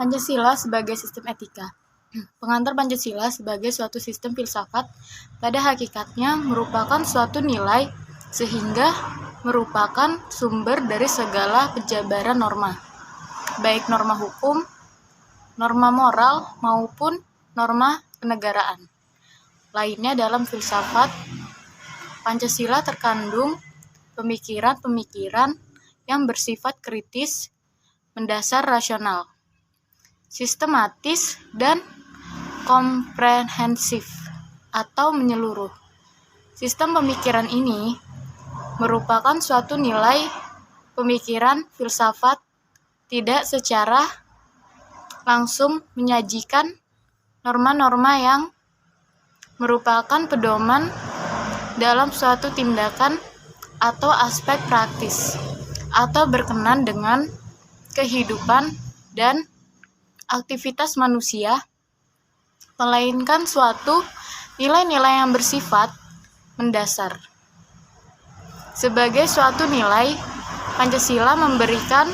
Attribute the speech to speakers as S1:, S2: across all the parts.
S1: Pancasila sebagai sistem etika. Pengantar Pancasila sebagai suatu sistem filsafat pada hakikatnya merupakan suatu nilai sehingga merupakan sumber dari segala penjabaran norma, baik norma hukum, norma moral, maupun norma kenegaraan lainnya. Dalam filsafat Pancasila terkandung pemikiran-pemikiran yang bersifat kritis, mendasar, rasional, sistematis, dan komprehensif atau menyeluruh. Sistem pemikiran ini merupakan suatu nilai pemikiran filsafat tidak secara langsung menyajikan norma-norma yang merupakan pedoman dalam suatu tindakan atau aspek praktis atau berkenan dengan kehidupan dan aktivitas manusia, melainkan suatu nilai-nilai yang bersifat mendasar. Sebagai suatu nilai, Pancasila memberikan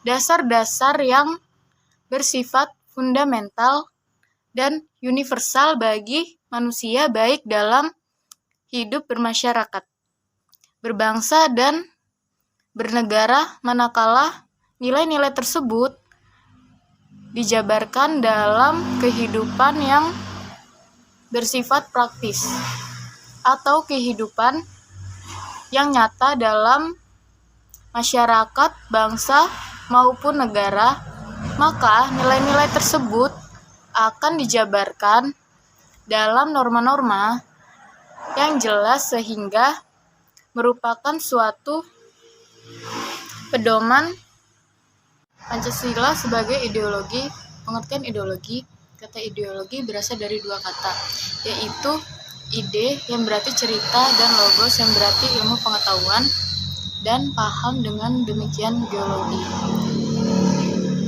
S1: dasar-dasar yang bersifat fundamental dan universal bagi manusia, baik dalam hidup bermasyarakat, berbangsa, dan bernegara, manakala nilai-nilai tersebut dijabarkan dalam kehidupan yang bersifat praktis atau kehidupan yang nyata dalam masyarakat, bangsa, maupun negara, maka nilai-nilai tersebut akan dijabarkan dalam norma-norma yang jelas sehingga merupakan suatu pedoman. Pancasila sebagai ideologi. Pengertian ideologi. Kata ideologi berasal dari dua kata, yaitu ide yang berarti cerita dan logos yang berarti ilmu pengetahuan, dan paham dengan demikian geologi.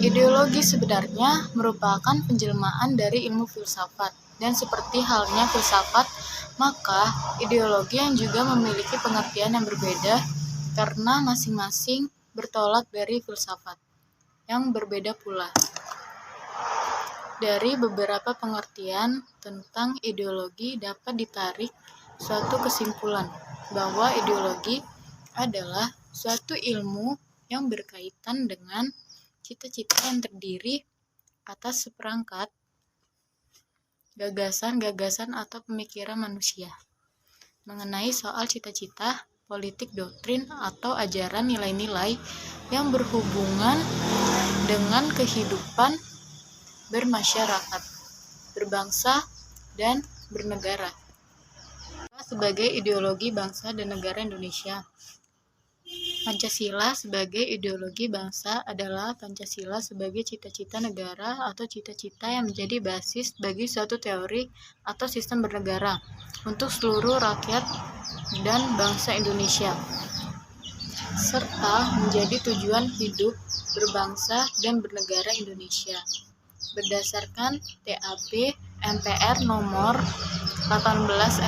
S1: Ideologi sebenarnya merupakan penjelmaan dari ilmu filsafat, dan seperti halnya filsafat, maka ideologi yang juga memiliki pengertian yang berbeda karena masing-masing bertolak dari filsafat yang berbeda pula. Dari beberapa pengertian tentang ideologi dapat ditarik suatu kesimpulan bahwa ideologi adalah suatu ilmu yang berkaitan dengan cita-cita yang terdiri atas seperangkat gagasan-gagasan atau pemikiran manusia mengenai soal cita-cita, politik, doktrin, atau ajaran nilai-nilai yang berhubungan dengan kehidupan bermasyarakat, berbangsa, dan bernegara. Sebagai ideologi bangsa dan negara Indonesia. Pancasila sebagai ideologi bangsa adalah Pancasila sebagai cita-cita negara atau cita-cita yang menjadi basis bagi suatu teori atau sistem bernegara untuk seluruh rakyat dan bangsa Indonesia, serta menjadi tujuan hidup berbangsa dan bernegara Indonesia. Berdasarkan TAP MPR nomor 18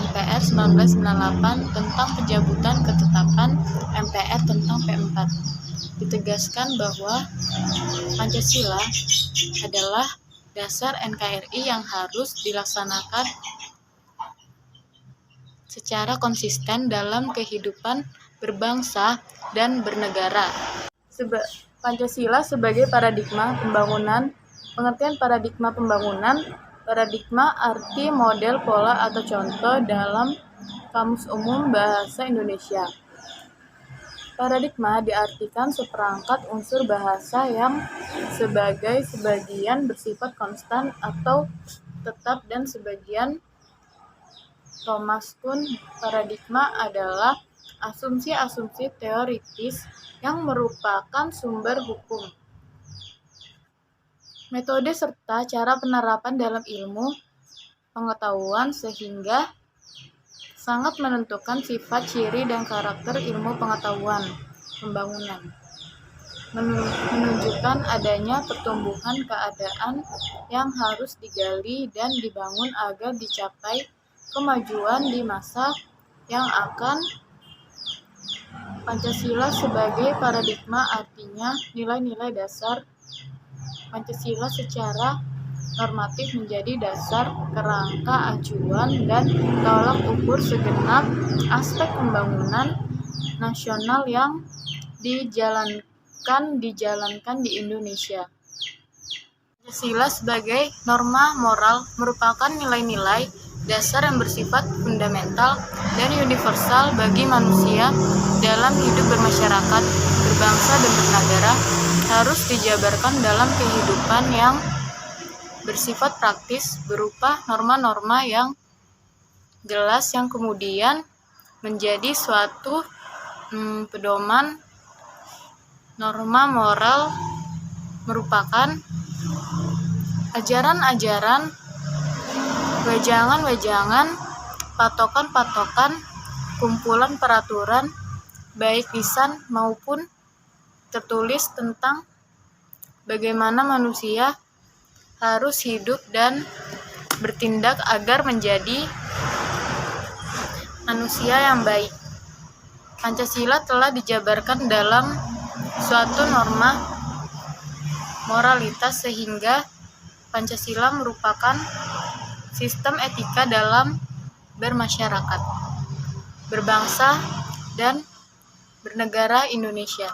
S1: MPR 1998 tentang pencabutan ketetapan MPR tentang P4, ditegaskan bahwa Pancasila adalah dasar NKRI yang harus dilaksanakan secara konsisten dalam kehidupan berbangsa dan bernegara. Pancasila sebagai paradigma pembangunan. Pengertian paradigma pembangunan. Paradigma arti model, pola, atau contoh dalam Kamus Umum Bahasa Indonesia. Paradigma diartikan seperangkat unsur bahasa yang sebagai sebagian bersifat konstan atau tetap dan sebagian Thomas Kuhn. Paradigma adalah asumsi-asumsi teoritis yang merupakan sumber hukum, metode serta cara penerapan dalam ilmu pengetahuan sehingga sangat menentukan sifat, ciri, dan karakter ilmu pengetahuan pembangunan. Menunjukkan adanya pertumbuhan keadaan yang harus digali dan dibangun agar dicapai kemajuan di masa yang akan Pancasila sebagai paradigma artinya nilai-nilai dasar Pancasila secara normatif menjadi dasar, kerangka, acuan, dan tolak ukur segenap aspek pembangunan nasional yang dijalankan di Indonesia. Pancasila sebagai norma moral merupakan nilai-nilai dasar yang bersifat fundamental dan universal bagi manusia dalam hidup bermasyarakat, berbangsa, dan bernegara, harus dijabarkan dalam kehidupan yang bersifat praktis berupa norma-norma yang jelas yang kemudian menjadi suatu pedoman. Norma moral merupakan ajaran-ajaran, wejangan-wejangan, patokan-patokan, kumpulan peraturan, baik lisan maupun tertulis tentang bagaimana manusia harus hidup dan bertindak agar menjadi manusia yang baik. Pancasila telah dijabarkan dalam suatu norma moralitas sehingga Pancasila merupakan sistem etika dalam bermasyarakat, berbangsa, dan bernegara Indonesia.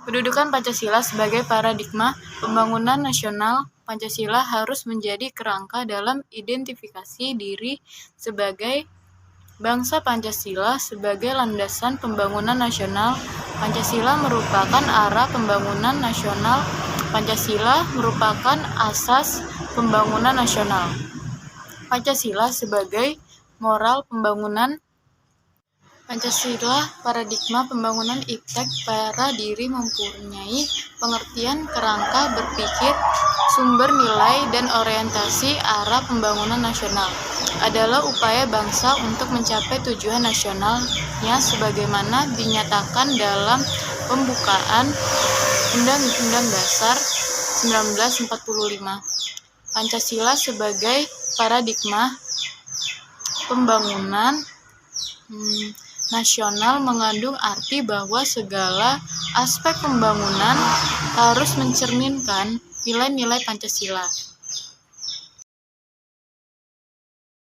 S1: Kedudukan Pancasila sebagai paradigma pembangunan nasional. Pancasila harus menjadi kerangka dalam identifikasi diri sebagai bangsa. Pancasila sebagai landasan pembangunan nasional. Pancasila merupakan arah pembangunan nasional. Pancasila merupakan asas pembangunan nasional. Pancasila sebagai moral pembangunan. Pancasila paradigma pembangunan iptek para diri mempunyai pengertian kerangka berpikir, sumber nilai, dan orientasi arah pembangunan nasional adalah upaya bangsa untuk mencapai tujuan nasionalnya sebagaimana dinyatakan dalam pembukaan Undang-Undang Dasar 1945. Pancasila sebagai paradigma pembangunan nasional mengandung arti bahwa segala aspek pembangunan harus mencerminkan nilai-nilai Pancasila.